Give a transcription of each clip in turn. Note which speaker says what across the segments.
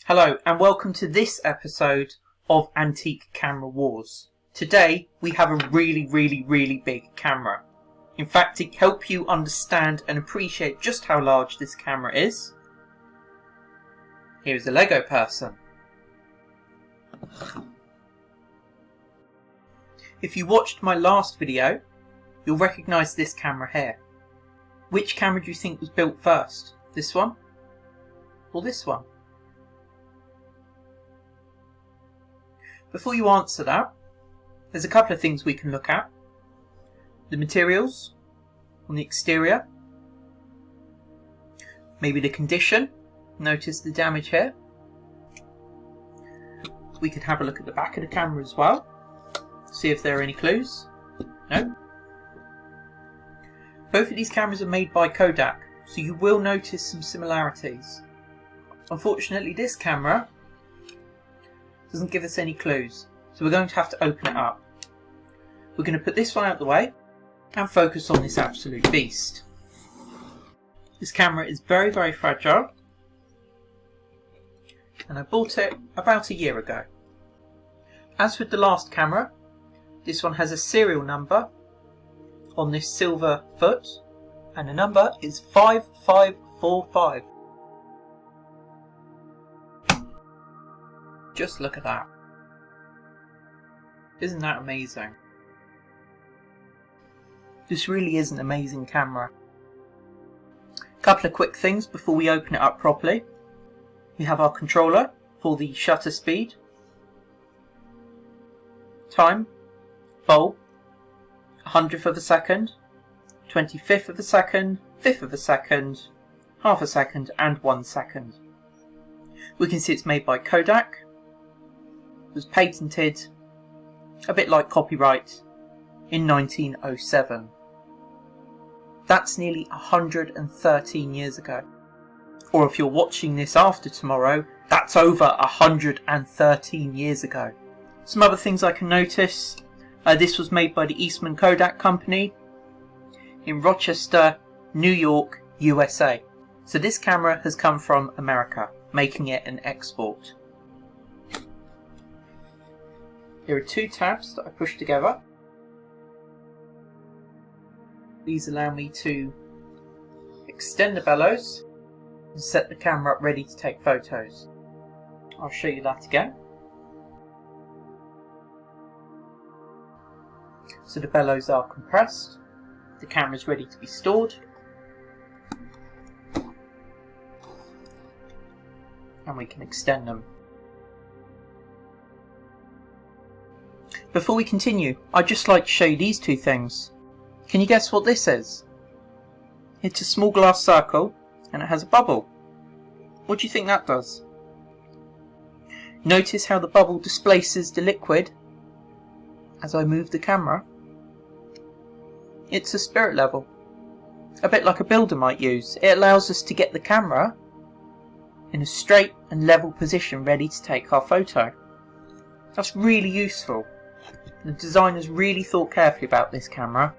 Speaker 1: Hello and welcome to this episode of Antique Camera Wars. Today we have a really big camera. In fact, to help you understand and appreciate just how large this camera is, here is a Lego person. If you watched my last video, you'll recognise this camera here. Which camera do you think was built first? This one or this one? Before you answer that, there's a couple of things we can look at. The materials on the exterior, maybe the condition, notice the damage here. We could have a look at the back of the camera as well, see if there are any clues. No. Both of these cameras are made by Kodak, so you will notice some similarities. Unfortunately, this camera doesn't give us any clues, so we're going to have to open it up. We're going to put this one out the way and focus on this absolute beast. This camera is very fragile, and I bought it about a year ago. As with the last camera, this one has a serial number on this silver foot, and the number is 5545. Just look at that. Isn't that amazing? This really is an amazing camera. A couple of quick things before we open it up properly. We have our controller for the shutter speed, time, bulb, 100th of a second, 25th of a second, 5th of a second, half a second and 1 second. We can see it's made by Kodak. It was patented, a bit like copyright, in 1907. That's nearly 113 years ago. Or if you're watching this after tomorrow, that's over 113 years ago. Some other things I can notice. This was made by the Eastman Kodak Company in Rochester, New York, USA. So this camera has come from America, making it an export. There are two tabs that I push together. These allow me to extend the bellows and set the camera up ready to take photos. I'll show you that again. So the bellows are compressed, the camera is ready to be stored, and we can extend them. Before we continue, I'd just like to show you these two things. Can you guess what this is? It's a small glass circle and it has a bubble. What do you think that does? Notice how the bubble displaces the liquid as I move the camera. It's a spirit level, a bit like a builder might use. It allows us to get the camera in a straight and level position ready to take our photo. That's really useful. The designers really thought carefully about this camera.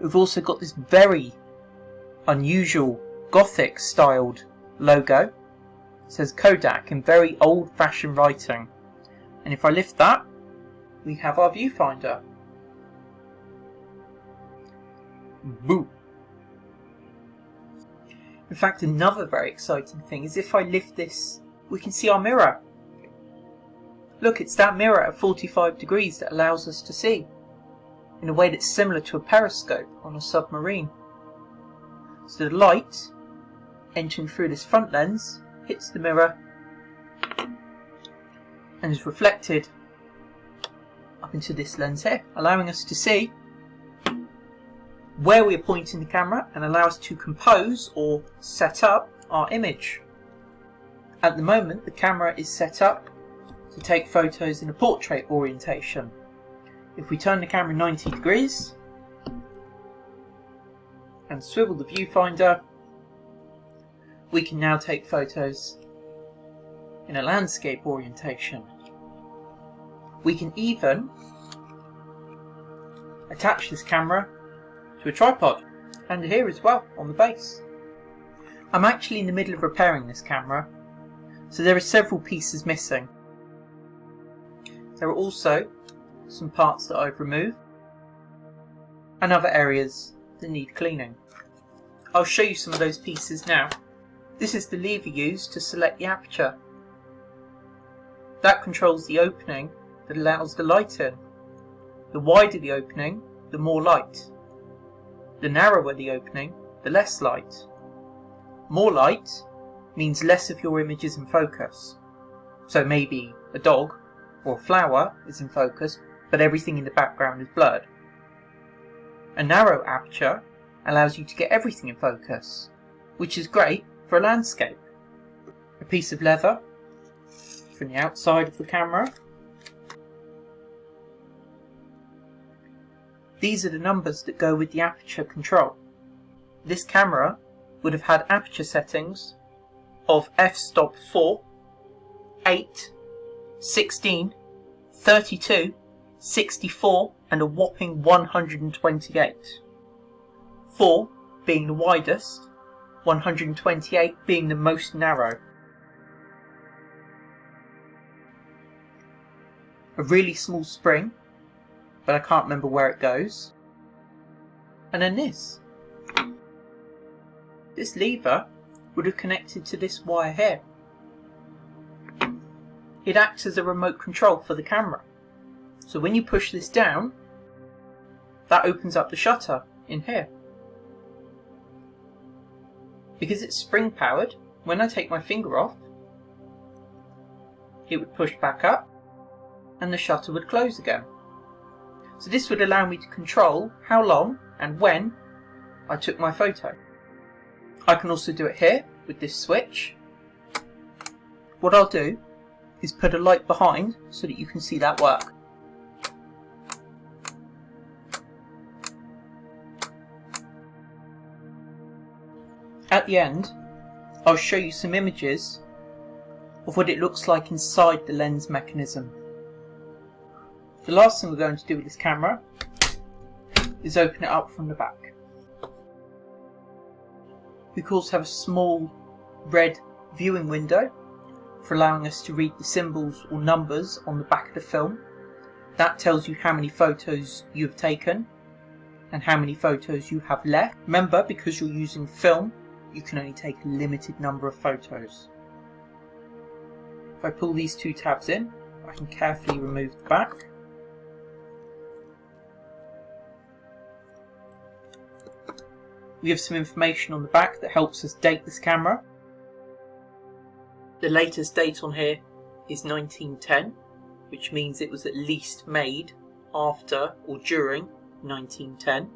Speaker 1: We've also got this very unusual Gothic styled logo. It says Kodak in very old fashioned writing. And if I lift that, we have our viewfinder. Boo! In fact, another very exciting thing is if I lift this, we can see our mirror. Look, it's that mirror at 45 degrees that allows us to see, in a way that's similar to a periscope on a submarine. So the light, entering through this front lens, hits the mirror and is reflected up into this lens here, allowing us to see where we are pointing the camera and allow us to compose or set up our image. At the moment, the camera is set up to take photos in a portrait orientation. If we turn the camera 90 degrees and swivel the viewfinder, we can now take photos in a landscape orientation. We can even attach this camera to a tripod and here as well on the base. I'm actually in the middle of repairing this camera, So there are several pieces missing. There are also some parts that I've removed and other areas that need cleaning. I'll show you some of those pieces now. This is the lever used to select the aperture. That controls the opening that allows the light in. The wider the opening, the more light. The narrower the opening, the less light. More light means less of your image is in focus. So maybe a dog or a flower is in focus, but everything in the background is blurred. A narrow aperture allows you to get everything in focus, which is great for a landscape. A piece of leather from the outside of the camera. These are the numbers that go with the aperture control. This camera would have had aperture settings of f-stop 4, 8, 16, 32, 64 and a whopping 128. 4 being the widest, 128 being the most narrow. A really small spring, but I can't remember where it goes. And then this. This lever would have connected to this wire here. It acts as a remote control for the camera. So when you push this down, that opens up the shutter in here. Because it's spring powered, when I take my finger off, it would push back up and the shutter would close again. So this would allow me to control how long and when I took my photo. I can also do it here with this switch. What I'll do is put a light behind so that you can see that work. At the end, I'll show you some images of what it looks like inside the lens mechanism. The last thing we're going to do with this camera is open it up from the back. We can also have a small red viewing window for allowing us to read the symbols or numbers on the back of the film. That tells you how many photos you've taken and how many photos you have left. Remember, because you're using film, you can only take a limited number of photos. If I pull these two tabs in, I can carefully remove the back. We have some information on the back that helps us date this camera. The latest date on here is 1910, which means it was at least made after or during 1910.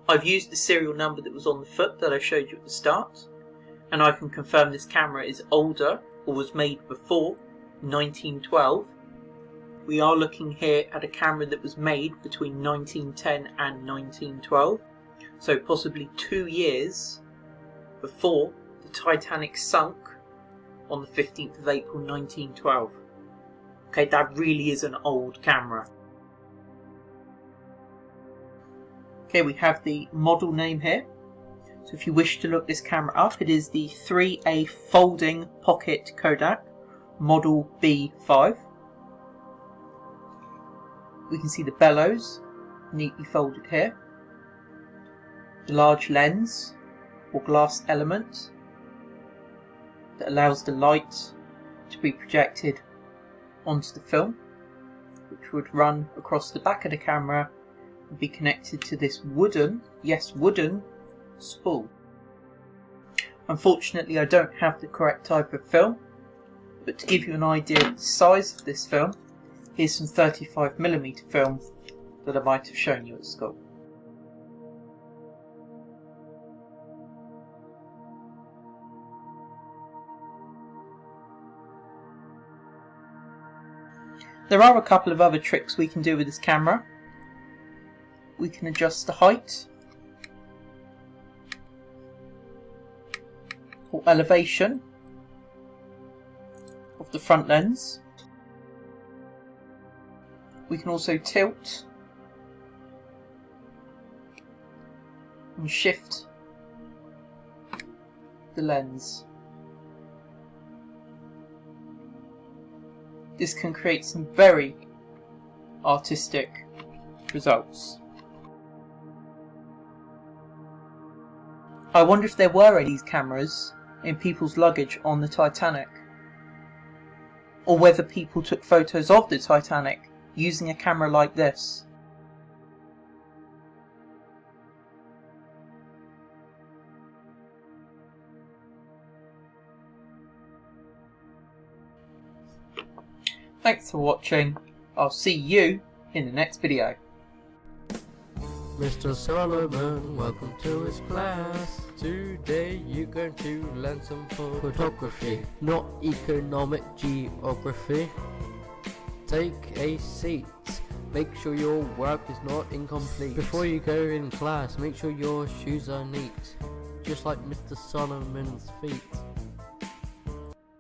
Speaker 1: I've used the serial number that was on the foot that I showed you at the start, and I can confirm this camera is older or was made before 1912. We are looking here at a camera that was made between 1910 and 1912, so possibly 2 years before the Titanic sunk on the 15th of April 1912. Okay, that really is an old camera. Okay, we have the model name here. So if you wish to look this camera up, it is the 3A folding pocket Kodak, model B5. We can see the bellows neatly folded here. The large lens or glass element that allows the light to be projected onto the film, which would run across the back of the camera and be connected to this wooden, yes wooden, spool. Unfortunately I don't have the correct type of film, but to give you an idea of the size of this film, here's some 35mm film that I might have shown you at school. There are a couple of other tricks we can do with this camera. We can adjust the height or elevation of the front lens. We can also tilt and shift the lens. this can create some very artistic results. I wonder if there were any of these cameras in people's luggage on the Titanic, or whether people took photos of the Titanic using a camera like this. Thanks for watching. I'll see you in the next video.
Speaker 2: Mr. Solomon, welcome to his class. Today you're going to learn some photography, not economic geography. Take a seat. Make sure your work is not incomplete. Before you go in class, make sure your shoes are neat, just like Mr. Solomon's feet.